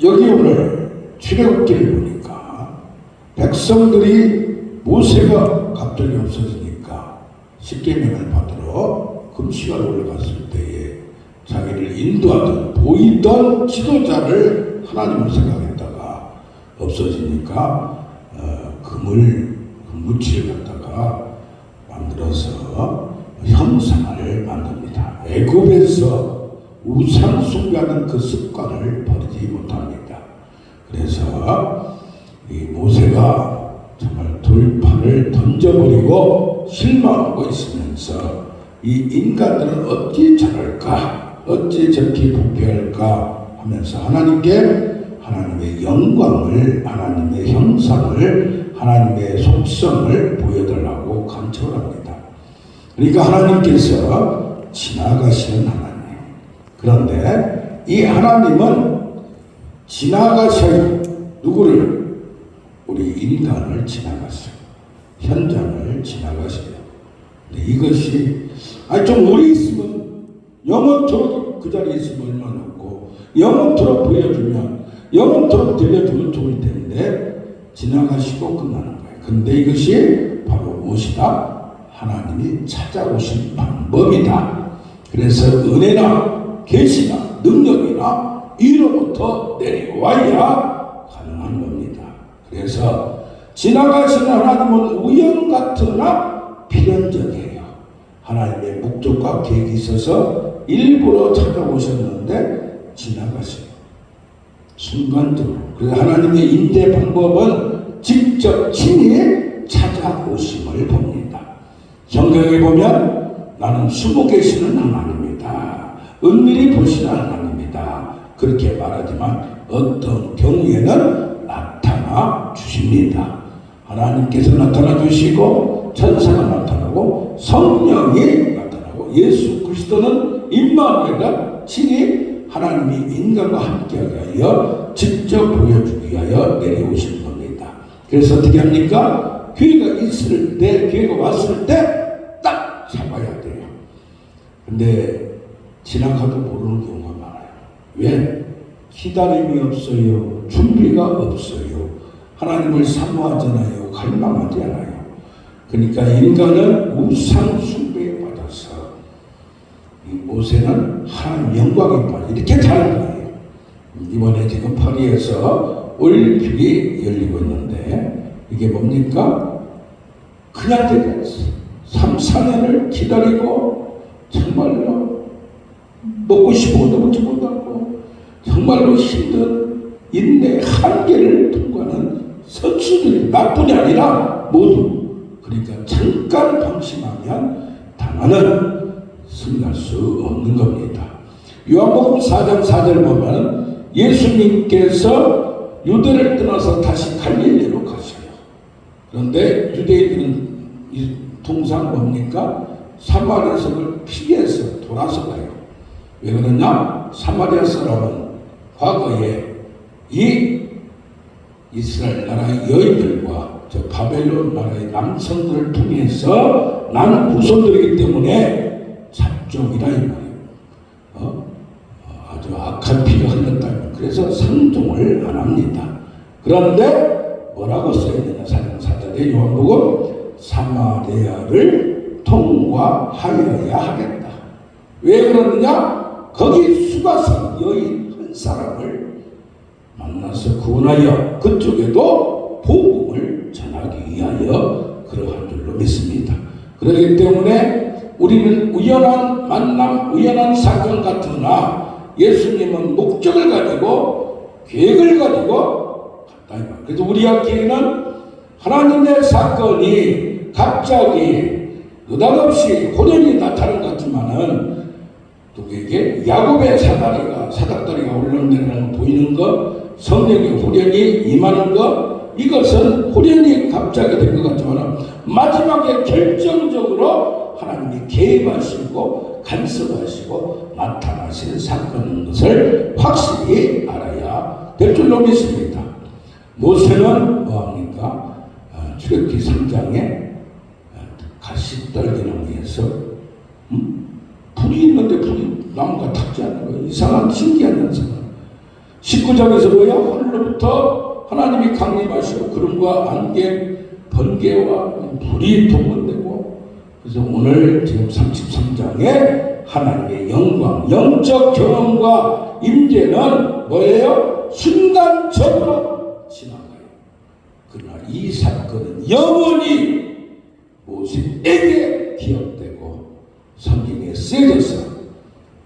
여기 오늘 출애굽기를 보니까 백성들이 모세가 갑자기 없어지니까 십계명을 받으러 금시가 올라갔을 때에 자기를 인도하던 보이던 지도자를 하나님을 생각했다가 없어지니까 금을 무치를 갖다가 만들어서 형상을 만듭니다. 애굽에서 우상 숭배하는 그 습관을 버리지 못합니다. 그래서 이 모세가 정말 돌판을 던져버리고 실망하고 있으면서 이 인간들은 어찌 저럴까, 어찌 저렇게 부패할까 하면서 하나님께 하나님의 영광을, 하나님의 형상을, 하나님의 속성을 보여달라고 간청을 합니다. 그러니까 하나님께서 지나가시는 하나님. 그런데 이 하나님은 지나가셔요. 누구를? 우리 인간을 지나갔어요. 현장을 지나가셔요. 근데 이것이 좀 오래 있으면 영원토록 그 자리에 있으면 얼마나 없고 영원토록 보여주면 영원토록 들려주면 좋을 텐데 지나가시고 끝나는 거예요. 근데 이것이 바로 무엇이다? 하나님이 찾아오신 방법이다. 그래서 은혜나 계시나 능력이나 위로부터 내려와야 가능한 겁니다. 그래서 지나가시는 하나님은 우연 같으나 필연적이에요. 하나님의 목적과 계획이 있어서 일부러 찾아오셨는데 지나가세요. 순간적으로. 그래서 하나님의 인대 방법은 직접 친히 찾아오심을 봅니다. 성경에 보면 나는 숨어 계시는 하나님이다. 은밀히 보시는 하나님이다. 그렇게 말하지만 어떤 경우에는 나타나 주십니다. 하나님께서 나타나 주시고 천사가 나타나고 성령이 나타나고 예수 그리스도는 임마누엘이라 친히 하나님이 인간과 함께하게 하여 직접 보여주기 위하여 내려오신 겁니다. 그래서 어떻게 합니까? 기회가 있을 때, 기회가 왔을 때 딱 잡아야 돼요. 근데 지나가도 모르는 경우가 많아요. 왜? 기다림이 없어요. 준비가 없어요. 하나님을 사모하잖아요. 갈망하지 않아요. 그러니까 인간은 우상 숭배에 받아서 이 모세는 하나님 영광에 빠져 이렇게 자는 거예요. 이번에 지금 파리에서 올림픽이 열리고 있는데 이게 뭡니까? 그냥 되지 않았어요. 3, 4년을 기다리고 정말로 먹고 싶어도 먹지 못하고 정말로 힘든 인내의 한계를 통과하는 선수들이 나뿐이 아니라 모두 그러니까 잠깐 방심하면 당하는 승리할 수 없는 겁니다. 요한복음 4장 4절 보면 예수님께서 유대를 떠나서 다시 갈릴리로 가셔요. 그런데 유대인들은 통상 뭡니까? 사마리아 성을 피해서 돌아서 가요. 왜 그러냐? 사마리아 사람은 과거에 이 이스라엘 나라의 여인들과 저 바벨론 나라의 남성들을 통해서 난 후손들이기 때문에 잡종이라 이 말이에요. 아주 악한 피가 흘렀다. 그래서 상종을 안 합니다. 그런데 뭐라고 써있느냐? 4장 4절에 요한복음 사마리아를 통과하여야 하겠다. 왜 그러느냐? 거기 수가성 여인 한 사람을 만나서 구원하여 그쪽에도 복음을 전하기 위하여 그러한 줄로 믿습니다. 그렇기 때문에 우리는 우연한 만남, 우연한 사건 같으나 예수님은 목적을 가지고 계획을 가지고 갔다. 그래서 우리 학교에는 하나님의 사건이 갑자기 느닷없이 호련히 나타난 것 같지만은 누구에게 야곱의 사닥다리가 올라오는 보이는 것, 성령의 호련히 임하는 것, 이것은 호련히 갑자기 된 것 같지만은 마지막에 결정적으로 하나님이 개입하시고 간섭하시고 나타나시는 사건인 것을 확실히 알아야 될 줄로 믿습니다. 모세는 뭐합니까? 출애굽기 3장에 가시떨기나무에서 불이 있는데 불이 나무가 탔지 않는 거예요. 이상한 신기한 현상. 19장에서 뭐야? 하늘로부터 하나님이 강림하시고 구름과 안개, 번개와 불이 동원되고, 그래서 오늘 지금 33장에 하나님의 영광, 영적 경험과 임재는 뭐예요? 순간적으로 지나가요. 그러나 이 사건은 영원히 모세에게 기억되고 성경에 쓰여져서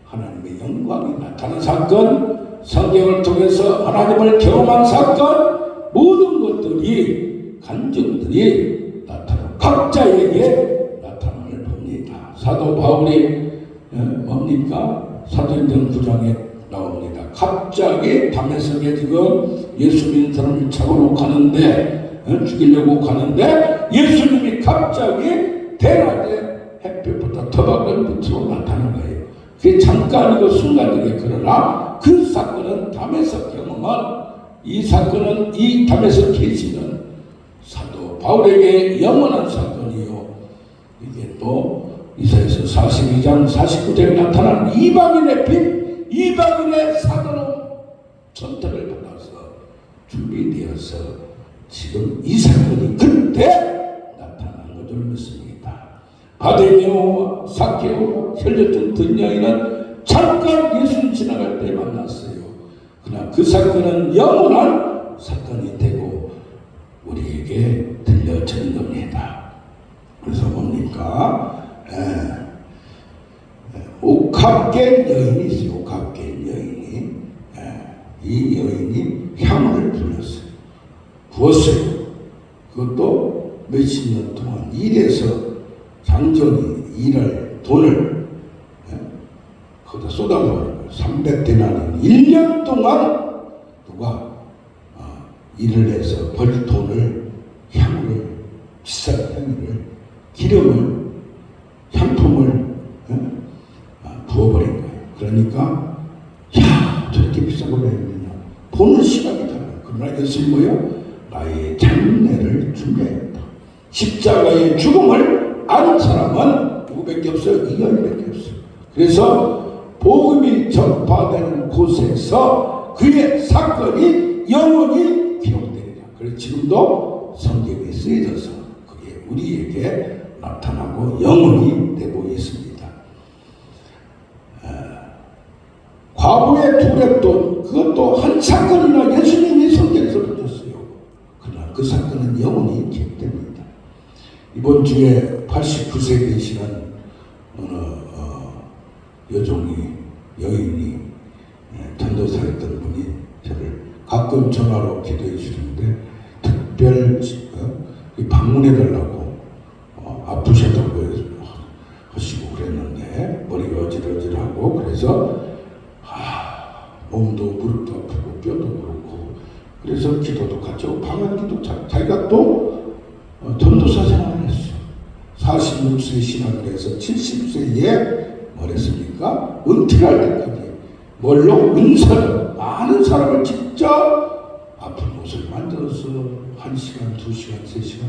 하나님의 영광이 나타난 사건, 성경을 통해서 하나님을 경험한 사건, 모든 것들이, 간증들이 나타나고 각자에게 나타남을 봅니다. 사도 바울이 뭡니까? 사도행전 9장에 나옵니다. 갑자기 담에색에 지금 예수 믿는 사람을 잡으러 가는데, 죽이려고 가는데 예수님이 갑자기 대낮에 햇볕보다 더 밝은 빛으로 나타난 거예요. 그게 잠깐이고 순간이에요. 그러나 그 사건은 담에서 경험한, 이 사건은 이 담에서 계시는 사도 바울에게 영원한 사건이요. 이게 또 이사야서 42장 49절에 나타난 이방인의 빛, 이방인의 사도로 선택을 받아서 준비되어서 지금 이 사건이 그때 나타난 것을 믿습니다. 바데메오와 삭개오와 혈류증 든 여인은 잠깐 예수님 지나갈 때 만났어요. 그러나 그 사건은 영원한 사건이 되고 우리에게 들려진 겁니다. 그래서 뭡니까? 옥합겐 여인이 있어요. 옥합겐 여인이. 이 여인이 향을 부었어요. 그것도 몇십 년 동안 일해서 장정이 일할 돈을 거기다 쏟아부어요. 300데나리 1년 동안 누가 일을 해서 벌 돈을, 향을, 비싼 향을, 기름을, 향품을 부어버린 거예요. 그러니까 야, 저렇게 비싼 걸 왜 했느냐, 보는 시각이 달라요. 그러나 예수님 뭐요? 나의 장례를 준비했다. 십자가의 죽음을 아는 사람은 누구밖에 없어요? 이 여인밖에 없어요. 그래서 복음이 전파되는 곳에서 그의 사건이 영원히 기록됩니다. 그래서 지금도 성경에 쓰여져서 그게 우리에게 나타나고 영원히 되고 있습니다. 과부의 두렙돈, 그것도 한 사건이나 예수님이 성경에서 붙였어요. 그러나 그 사건은 영원히 기억됩니다. 이번 주에 89세 되시는 어느 여인이 전도사였던 분이 저를 가끔 전화로 기도해 주시는데 특별 방문해 달라고 아프셨다고 하시고 그랬는데 머리가 어질어질하고 그래서 몸도 무릎도 아프고 뼈도 그렇고 그래서 기도도 같이 하고 방언기도 자기가 또 전도사 생활을 했어. 46세 신앙을 해서 70세에 뭐랬습니까? 은퇴할 때까지 뭘로? 은사로 많은 사람을 직접 아픈 옷을 만들어서 1시간, 2시간, 3시간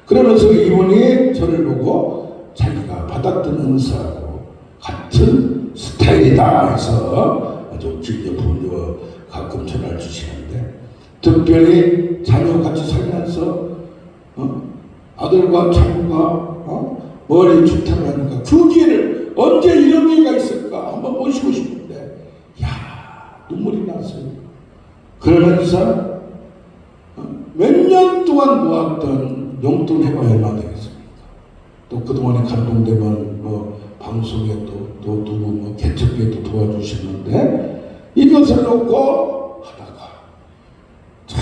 그러면서 이분이 저를 보고 자기가 받았던 은사하고 같은 스타일이다 해서 아주 길게 가끔 전화를 주시는데 특별히 자녀 같이 살면서 아들과 자녀가 머리 주택을 하니까 그 기회를 언제 이런 기회가 있을까 한번 모시고 싶은데 눈물이 났어요. 그러면서 몇 년 동안 모았던 용돈 해봐야 얼마 되겠습니까? 또 그동안에 감동되면 방송에 또 누구 개척교회도 도와주셨는데 이것을 놓고 하다가 참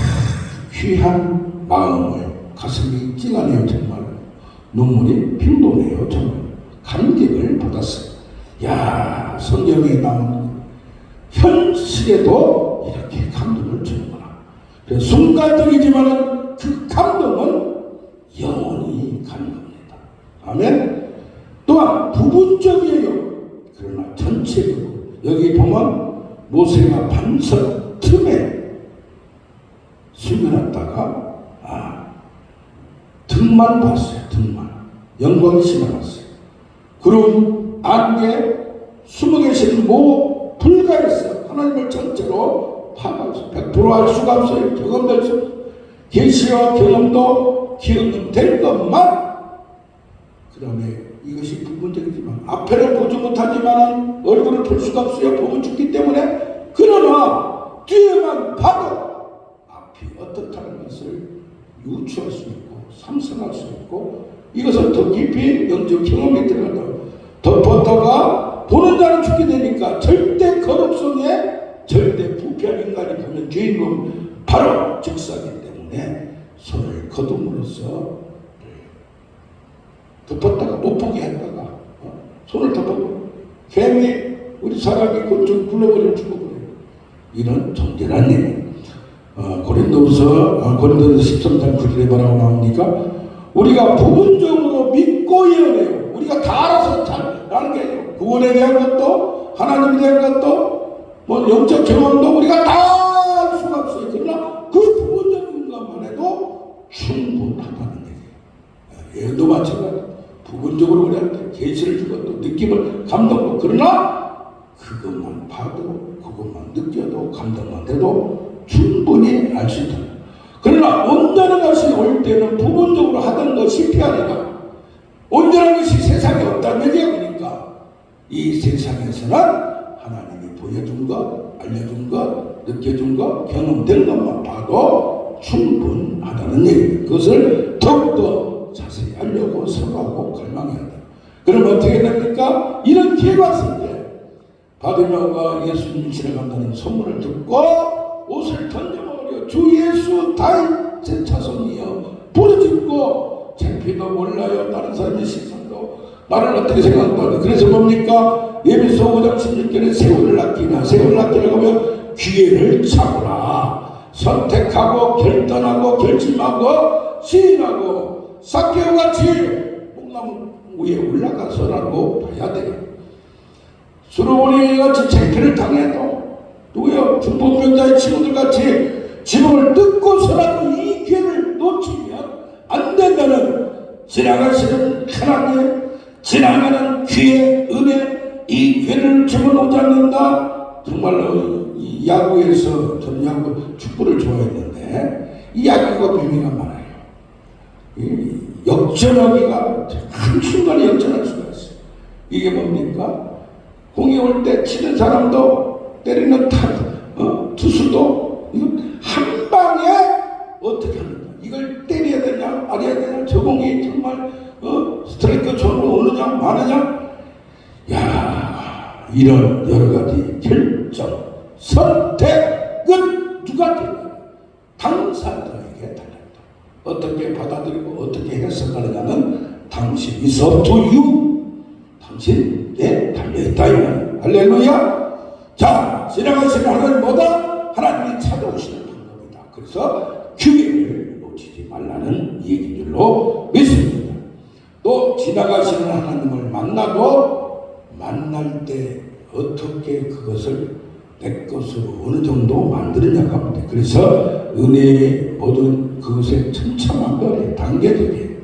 귀한 마음을 가슴이 찡하네요. 정말 눈물이 핑도네요. 정말 감격을 받았어요. 성경에 나온 현실에도 이렇게 감동을 주는구나. 그래서 순간적이지만 그 감동은 영원히 가는 겁니다. 아멘. 또한 부분적이에요. 그러나 전체적으로 여기 보면 모세가 반석 틈에 숨겨놨다가 등만 봤어요. 등만. 영광이 심어놨어요. 구름 안개 숨어 계시는 불가에서 하나님을 전체로 파악할 수, 100%할 수가 없어요. 경험될 수 없어요. 계시와 경험도 경험될 것만. 그 다음에 이것이 부분적이지만 앞에는 보지 못하지만 얼굴을 볼 수가 없어요. 보면 죽기 때문에. 그러나 뒤에만 봐도 앞이 어떻다는 것을 유추할 수 있고 상상할 수 있고, 이것은 더 깊이 영적 경험이 들어간다. 덮었다가 보는 자는 죽게 되니까 절대 거룩성에 절대 부패한 인간이 보면 주인공 바로 즉사기 때문에 손을 거둠으로써 덮었다가 못 보게 했다가 손을 덮어버려. 개미 우리 사람이 곤충 굴러버리면 죽어버려요. 이런 존재란 얘기. 고린도서 13장 9절에 뭐라고 나옵니까? 우리가 부분적으로 믿고 예언해요. 우리가 다 알아서 잘 아는 게 아니에요. 구원에 대한 것도 하나님에 대한 것도 뭐 영적 경험도 우리가 다 알 수가 없어요. 그러나 그 부분적인 것만 해도 충분하다는 얘기예요. 예언도 마찬가지예요. 부분적으로 우리한테 계시를 주고 또 느낌을 감동도, 그러나 그것만 봐도 그것만 느껴도 감동만 돼도 충분히 알 수 있다. 그러나 온전한 것이 올 때는 부분적으로 하던 것이 필요하니까, 온전한 것이 세상에 없다는 얘기가 보니까 이 세상에서는 하나님이 보여준 것, 알려준 것, 느껴준 것, 경험된 것만 봐도 충분하다는 얘기입니다. 그것을 더욱더 자세히 알려고 생각하고 갈망해야 한다. 그럼 어떻게 됩니까? 이런 기회가 왔을 때 바디메오가 예수님이 지나간다는 소문을 듣고 옷을 던져버려 주 예수 다윗의 자손이여 부르짖고 창피도 몰라요. 다른 사람의 시선도 나를 어떻게 생각한다. 그래서 뭡니까? 예비서 5장 16절에 세월을 아끼나, 세월을 아끼라고 하면 기회를 잡으라. 선택하고 결단하고 결심하고 시인하고 삭개오같이 목나무 위에 올라가서라고 봐야 돼요. 수로보니 같이 창피를 당해도, 누구요? 중보병자의 친구들 같이 지붕을 뜯고서라도 이 기회를 놓치면 안 된다는, 지나가시는 하나님, 지나가는 기회, 은혜, 이 기회를 집어넣지 않는다. 정말로 이 야구에서, 저는 야구 축구를 좋아했는데 이 야구가 비밀가 많아요. 이 역전하기가 한순간에 역전할 수가 있어요. 이게 뭡니까? 공이 올 때 치는 사람도 때리는 투수도 이건 한 방에 어떻게 하는가? 이걸 때려야 되냐 말아야 되냐, 저 공이 정말 스트라이크 존으로 오느냐 마느냐, 야, 이런 여러 가지 결정 선택은 누가 되냐? 당사자에게 달렸다. 어떻게 받아들이고 어떻게 해석하느냐는 당신 is up to you. 당신에 달려있다. 할렐루야. 자, 지나가시는 하나님 뭐다? 하나님이 찾아오시는 방법이다. 그래서 기회를 놓치지 말라는 얘기인 줄로 믿습니다. 또 지나가시는 하나님을 만나고 만날 때 어떻게 그것을 내 것으로 어느 정도 만드느냐가 합니다. 그래서 은혜의 모든 그것의 첨참한 단계들이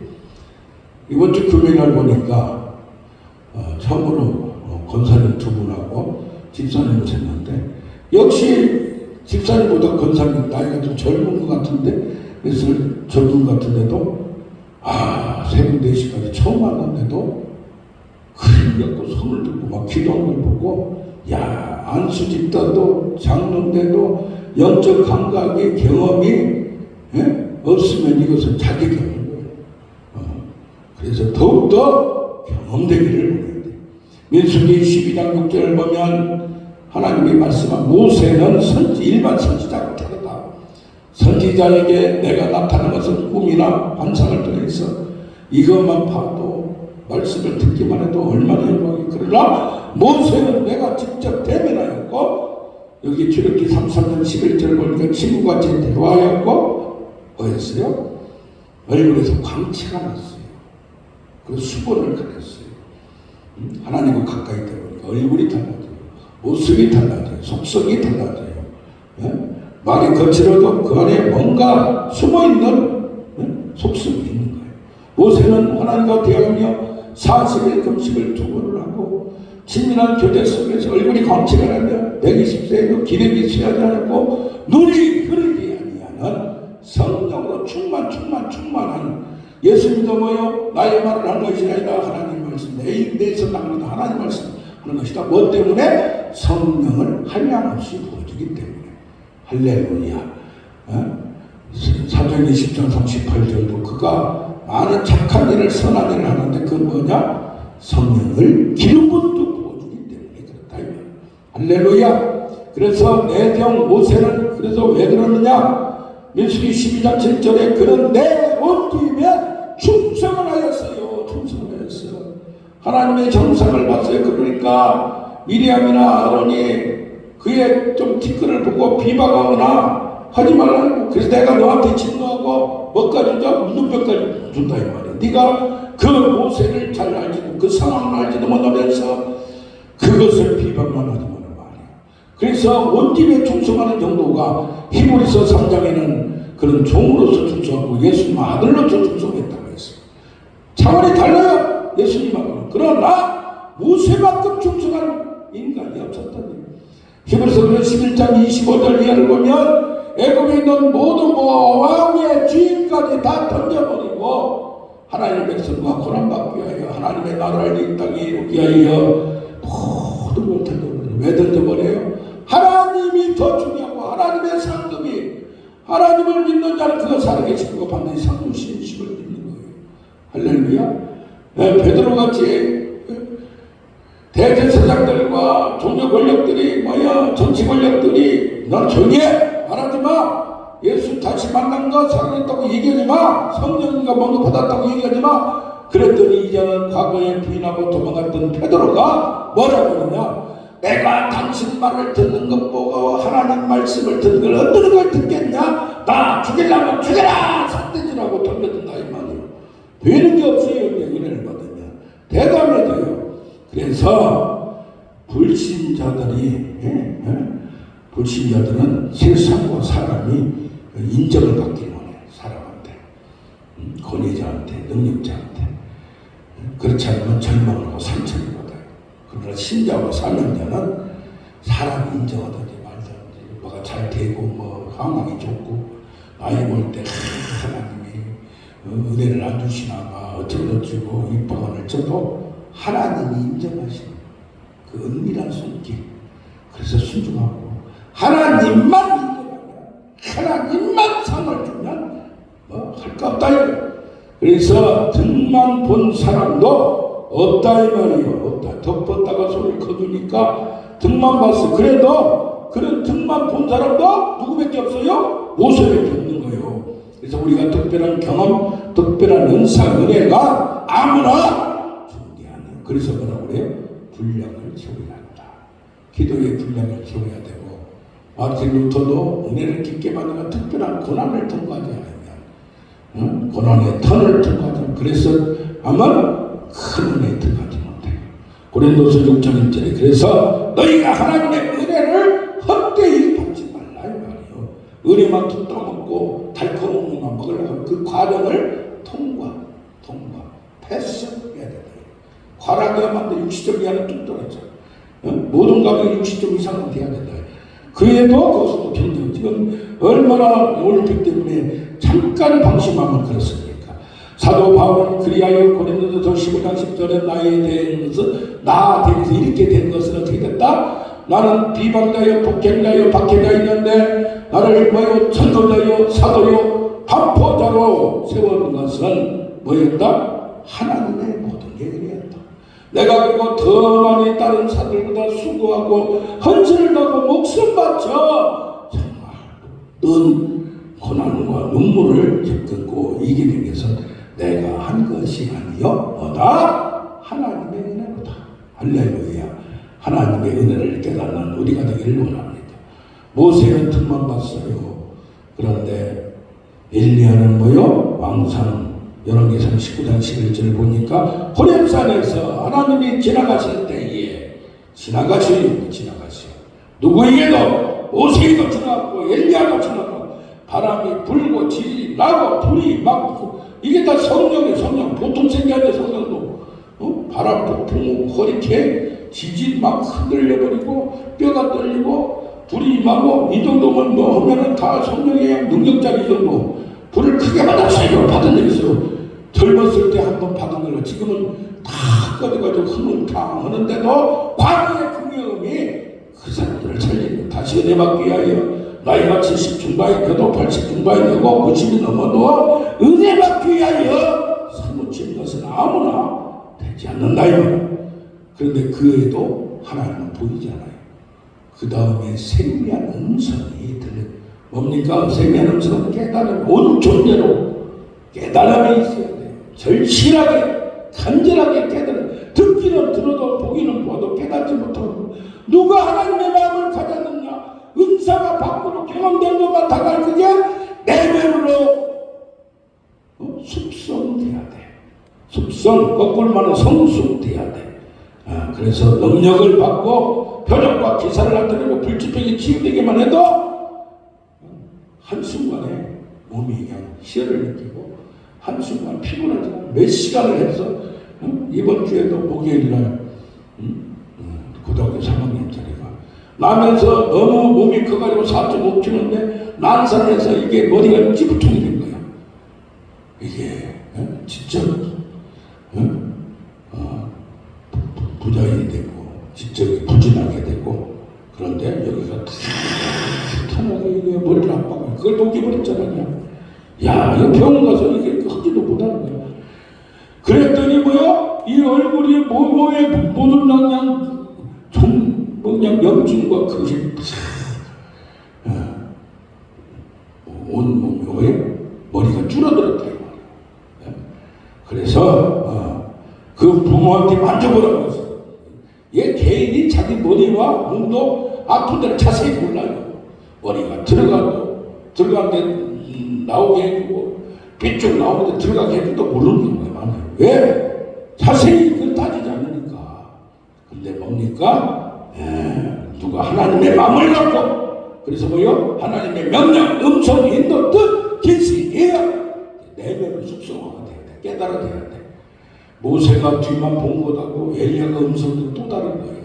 이번 주 금요일날 보니까 처음으로 권사님 두 분하고 집사님을 뵀는데, 역시 집사님보다 권사님 나이가 좀 젊은 것 같은데, 그래서 젊은 것 같은데도 새벽 4시까지 처음 만났는데도 그래갖고 손을 듣고 막 기도하는 걸 보고, 야, 안수 집사도 장로인데도 영적 감각의 경험이 없으면 이것은 자기 경험인 거예요. 그래서 더욱더 경험되기를 원해야 돼. 민수기 12장 6절을 보면 하나님이 말씀한 모세는 일반 선지자가 다르다. 선지자에게 내가 나타난 것은 꿈이나 환상을 통해서 이것만 봐도 말씀을 듣기만 해도 얼마나 영광이. 그러나 모세는 내가 직접 대면하였고, 여기 출애굽기 33장 11절을 보니까 친구같이 대화하였고 뭐였어요? 얼굴에서 광채가 났어요. 그래서 수건을 가렸어요. 하나님과 가까이 있다 보니까 얼굴이 달라져요. 모습이 달라져요. 속성이 달라져요. 말이 거칠어도 그 안에 뭔가 숨어있는 속성이 있는 거예요. 모세는 하나님과 대화하며 40일 금식을 2번을 하고 친밀한 교제 속에서 얼굴이 광채가 나며 120세에도 기력이 쇠하지 않고 눈이 흐르지 아니하는 성령으로 충만한 예수 믿어봐요. 나의 말을 한 것이 아니라 하나님 말씀, 내에서 나가는 하나님 말씀 하는 것이다. 뭐 때문에? 성령을 한량없이 부어주기 때문에. 할렐루야. 사도행전 10장 38절도 그가 많은 착한 일을 선한 일을 하는데 그 뭐냐? 성령을 기름 붓듯 부어주기 때문에 그렇다. 할렐루야. 그래서 내정 모세는 그래서 왜 그러느냐? 민수기 12장 7절에 그는 내 온기에 충성을 하였어요. 충성을 하였어요. 하나님의 정상을 봤어요. 그러니까 미리암이나 아론이 그의 좀 티끌을 보고 비방하거나 하지 말라고. 그래서 내가 너한테 진노하고 뭐까지 준다? 눈뼈까지 준다 이 말이야. 네가 그 모세를 잘 알지도 그 상황을 알지도 못하면서 그것을 비방만 하지 말라 말이야. 그래서 온 집에 충성하는 정도가 히브리서 3장에는 그런 종으로서 충성하고 예수님 아들로서 충성했다고 했어요. 차원이 달라요. 예수님하고는. 그러나 모세만큼 충성한 인간이 없었다는 히브리서 11장 25절 이하를 보면 애굽에 있는 모든 왕의 주인까지 다 던져버리고 하나님의 백성과 고난받기 위하여 하나님의 나라를 이 땅에 이루기 위하여 모든 걸 던져버려요. 왜 던져버려요? 하나님이 더 중요하고 하나님의 상급이 하나님을 믿는 자는 그가 살아계시고 반드시 상주신 심을 믿는 거예요. 할렐루야. 베드로같이 대제사장들과 종교 권력들이 정치 권력들이 넌 정해 말하지 마. 예수 다시 만난가 살아났다고 얘기하지 마. 성령인가 뭔가 받았다고 얘기하지 마. 그랬더니 이제는 과거에 부인하고 도망갔던 베드로가 뭐라고 하느냐? 내가 당신 말을 듣는 것 보고 하나님 말씀을 듣는 걸 어떤 걸 듣겠냐? 나 죽이려면 죽여라! 삿대질하고 덤벼든다 이 말이에요. 되는 게 없어요. 은혜를 받으면 대담해져요. 그래서 불신자들은 세상과 사람이 인정을 받기를 원해요. 사람한테, 권위자한테, 능력자한테. 그렇지 않으면 절망하고 상처를 받아요. 그러나 신자와 사명자는 사람이 인정하든지 말든지 뭐가 잘 되고 뭐 상황이 좋고 나이 볼 때 하나님이 은혜를 안 주시나 어쩌고 입방언을 쳐도 하나님이 인정하시는 그 은밀한 손길. 그래서 순종하고 하나님만 인정하면 하나님만 상을 주면 뭐 할 거 없다. 그래서 등만 본 사람도 없다 이 말이에요. 없다. 덮었다가 소리를 커주니까 등만 봤어. 그래도 그런 등만 본 사람도 누구밖에 없어요? 모세밖에 없는 거예요. 그래서 우리가 특별한 경험, 특별한 은사, 은혜가 아무나 주는 게 아니에요. 그래서 뭐라고 그래요? 분량을 채워야 한다. 기도의 분량을 채워야 되고 마틴 루터도 은혜를 깊게 받으면 특별한 고난을 통과하지 않으면 고난의 턴을 통과하지 않으면 그래서 아마 큰 은혜에 들어가지 못해요. 고린도서 6장 1절에 그래서 너희가 하나님의 은혜를 헛되이 받지 말라 이 말이에요. 은혜만 툭 떠먹고 달콤한 것만 먹으려고 그 과정을 통과 패스해야 된다. 과락이야만 육시적 이하는 뚝 떨어져. 모든 과정이 육시적 이상은 돼야 된다. 그래도 그것도 견뎌. 지금 얼마나 올림픽 때문에 잠깐 방심하면 그렇습니까? 사도 바울은 그리하여 고린도서 15장 10절에 나에 대한 것은 나 대해서 이렇게 된 것은 어떻게 됐다? 나는 비방자여 폭행자여 박해자였는데 나를 뭐요 전도자여 사도여 반포자로 세우는 것은 뭐였다? 하나님의 모든 게 은혜였다. 내가 그리고 더 많이 다른 사람들보다 수고하고 헌신을 하고 목숨 바쳐 정말 넌 고난과 눈물을 겪고 이기는 것은 내가 한 것이 아니요 너다 하나님의 은혜로다. 할렐루야. 하나님의 은혜를 깨닫는 우리가 되기를 원합니다. 모세는 틈만 봤어요. 그런데 엘리야는 뭐요? 왕상 열왕기상 19장 11절을 보니까 호렙산에서 하나님이 지나가실 때에 지나가시오. 누구에게도 모세에도 지나갔고 엘리야도 지나갔고 바람이 불고 지진이 나고 불이 막 이게 다 성령 보통 생각의 성령도 바람 폭풍 허리케인 지진 막 흔들려버리고 뼈가 떨리고 불이 임하고 이 정도면 뭐 하면은 다 성령의 능력자리 정도 불을 크게 받았어요. 받은 적 있어요. 젊었을 때 한 번 받은 걸로 지금은 다 꺼져가지고 흐물탕 하는데도 과거의 긍휼함이 그 사람들을 살리고 다시 은혜 받기 위하여 나이가 70 중반이 되도 80 중반이 되고 90이 넘어도 은혜 받기 위하여 사무치는 것은 아무나 되지 않는다요. 그런데 그 애도 하나님은 보이지 않아요. 그 다음에 생미한 음성이 들려. 뭡니까? 생미한 음성은 깨달음, 온 존재로 깨달음이 있어야 돼요. 절실하게 간절하게 깨달음. 듣기는 들어도 보기는 봐도 깨닫지 못하고 누가 하나님의 마음을 가졌느냐. 은사가 밖으로 경험된 것만 다갈 그게 내면으로 숙성돼야 돼. 숙성, 거꾸로 말하면 성숙돼야 돼. 그래서 능력을 받고 표적과 기사를 나타내고 불치병이 치유되기만 해도 한순간에 몸이 그냥 희열을 느끼고 한순간 피곤하지만 몇 시간을 해서 이번 주에도 목요일날 고등학교 3학년짜리가 나면서 너무 몸이 커가지고 4.5kg인데 난산에서 이게 머리가 찌부통이 된 거야. 이게 진짜 부자인이 되고 지적이 부진하게 되고 그런데 여기가 탁하게 이게 머리를 압박하고 그걸 녹여버렸잖아요. 야, 이거 병원 가서 이게 하지도 못하는 거야. 그랬더니 뭐야? 이 얼굴이 몸에 모든 그냥 그냥 염증과 그것이 온 몸에 머리가 줄어들었다 이 말이야. 그래서 그 부모한테 만져보라고 했어. 얘 개인이 자기 머리와 몸도 아픈 데를 자세히 몰라요. 머리가 들어가는데 나오게 해주고 삐쭉 나오는데 들어가게 해주도 모르는 경우가 많아요. 왜? 자세히 그걸 따지지 않으니까. 근데 뭡니까? 누가 하나님의 마음을 갖고 그래서 뭐요? 하나님의 명령, 음성, 인도, 뜻, 계시해야 내면을 숙성화가 돼야 돼. 깨달아야 돼. 모세가 뒤만 본 것하고 엘리야가 음성도 또 다른 거예요.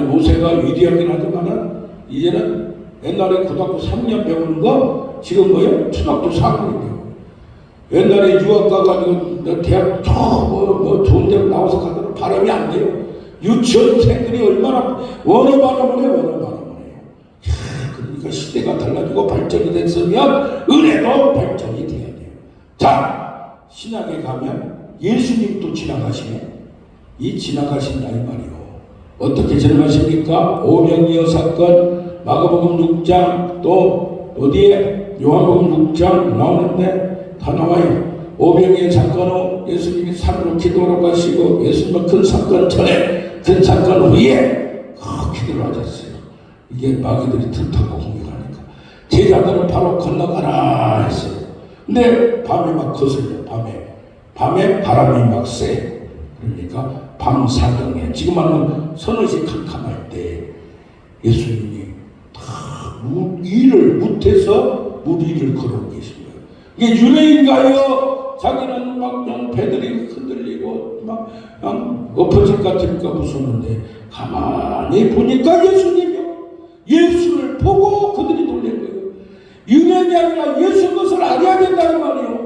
모세가 위대하긴 하지만은 이제는 옛날에 고등학교 3년 배우는 거 지금 뭐예요? 초등학교 4학년이에요. 옛날에 유학 가가지고 대학 좋은 데로 나와서 가더라도 발음이 안 돼요. 유치원생들이 얼마나 원어 발음을 해요. 그러니까 시대가 달라지고 발전이 됐으면 은혜도 발전이 돼야 돼요. 자, 신약에 가면 예수님도 지나가시네. 이 지나가신다 이 말이요. 어떻게 지나가십니까? 오병이어 사건, 마가복음 6장, 또 어디에 요한복음 6장 나오는데 다 나와요. 오병이어 사건 후 예수님이 산으로 기도하러 가시고 예수님은 큰 사건 전에 큰 사건 후에 기도를 하셨어요. 이게 마귀들이 틈타고 공격하니까 제자들은 바로 건너가라 했어요. 근데 밤에 막 거슬려. 밤에 바람이 막 세. 그러니까 밤사경에 지금 하면 서너시 캄캄할 때 예수님이 다 일을 못해서 물 위를 걸어오고 계신 거예요. 이게 유래인가요? 자기는 막 그냥 배들이 흔들리고 막 엎어질 것 같으니까 무서웠는데 가만히 보니까 예수님이요. 예수를 보고 그들이 놀란 거예요. 유래인이 아니라 예수 것을 알아야 된다는 말이에요.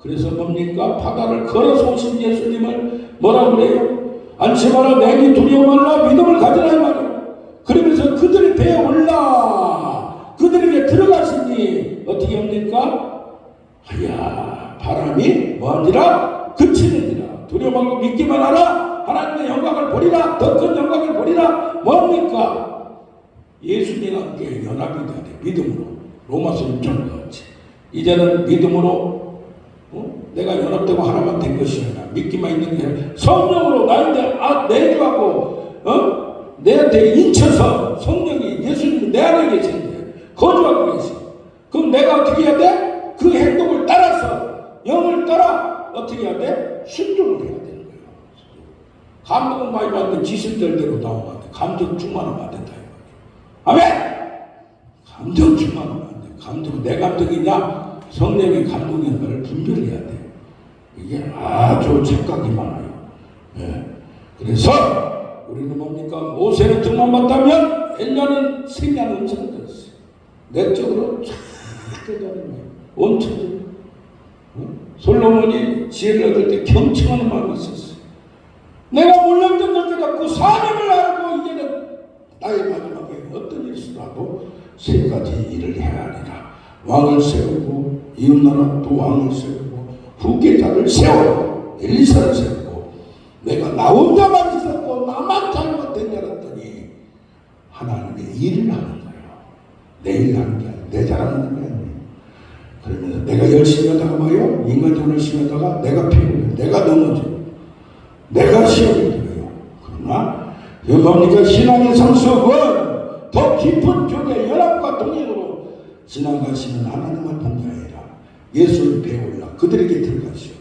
그래서 뭡니까? 바다를 걸어서 오신 예수님을 뭐라고 그래요? 안심하라 내게 두려워 말라 믿음을 가지라 이 말이에요. 그러면서 그들의 배에 올라 그들에게 들어가시니 어떻게 합니까? 하야 바람이 뭐하니라? 그치느니라. 두려워 말고 믿기만 하라. 하나님의 영광을 보리라. 더 큰 영광을 보리라. 뭡니까? 예수님과 함께 연합이 돼야 돼. 믿음으로. 로마서 6장 그렇지. 이제는 믿음으로 내가 연합되고 하나만 된 것이 아니라 믿기만 있는 게 아니라 성령으로 나한테 내주하고 내한테 인쳐서 성령이 예수님이 내 안에 계시는데 거주하고 계시. 그럼 내가 어떻게 해야 돼? 그 행동을 따라서 영을 따라 어떻게 해야 돼? 순종을 해야 되는 거예요. 감동은 많이 받는데 지순절대로 나오면 안 돼. 감정 충만하면 안 된다. 아멘! 감정 충만하면 안 돼. 감정은 내 감정이냐 성령의 감동인 걸 분별해야 돼. 이게 아주 착각이 많아요. 예. 그래서 우리는 뭡니까? 모세는 등만 봤다면 엘리야는 생략 음성을 들었어요. 내적으로 쫙 깨달은 거예요. 엄청. 솔로몬이 지혜를 얻을 때 경청하는 마음이 있었어요. 내가 몰랐던 것들 갖고 사명을 알고 이제는 나의 마지막에 어떤 일수라도 세 가지 일을 해야 하리라. 왕을 세우고 이웃나라 또 왕을 세우고 후계자를 세우고 엘리사를 세우고 내가 나 혼자만 있었고 나만 잘못된 줄 알았더니 하나님의 일을 하는 거예요. 내 일 하는 게 아니라 내 잘하는 게 아니에요. 그러면서 내가 열심히 하다가 봐요. 인간적으로 열심히 하다가 내가 피곤해. 내가 넘어져. 내가 시험이 들어요. 그러나 뭡니까? 신앙의 상속은 더 깊은 교제 연합과 동행으로 지나가시는 하나님과 동행하라. 예수를 배에 올라 그들에게 들어가시오.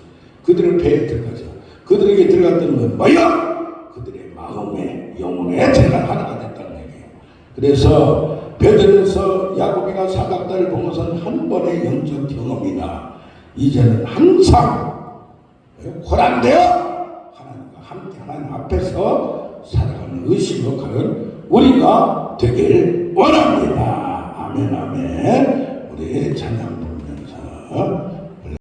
그들의 배에 들어가죠. 그들에게 들어갔던 건 뭐야? 그들의 마음에 영혼에 제가 하나가 됐다는 얘기예요. 그래서 베들에서 야곱이가 사각다리를 보고선 한 번의 영적 경험이나 이제는 항상 호란되어 하나님과 함께 하나님 앞에서 살아가는 의식으로 가는 우리가 되길 원합니다. 아멘 아멘. 우리 찬양 부르면서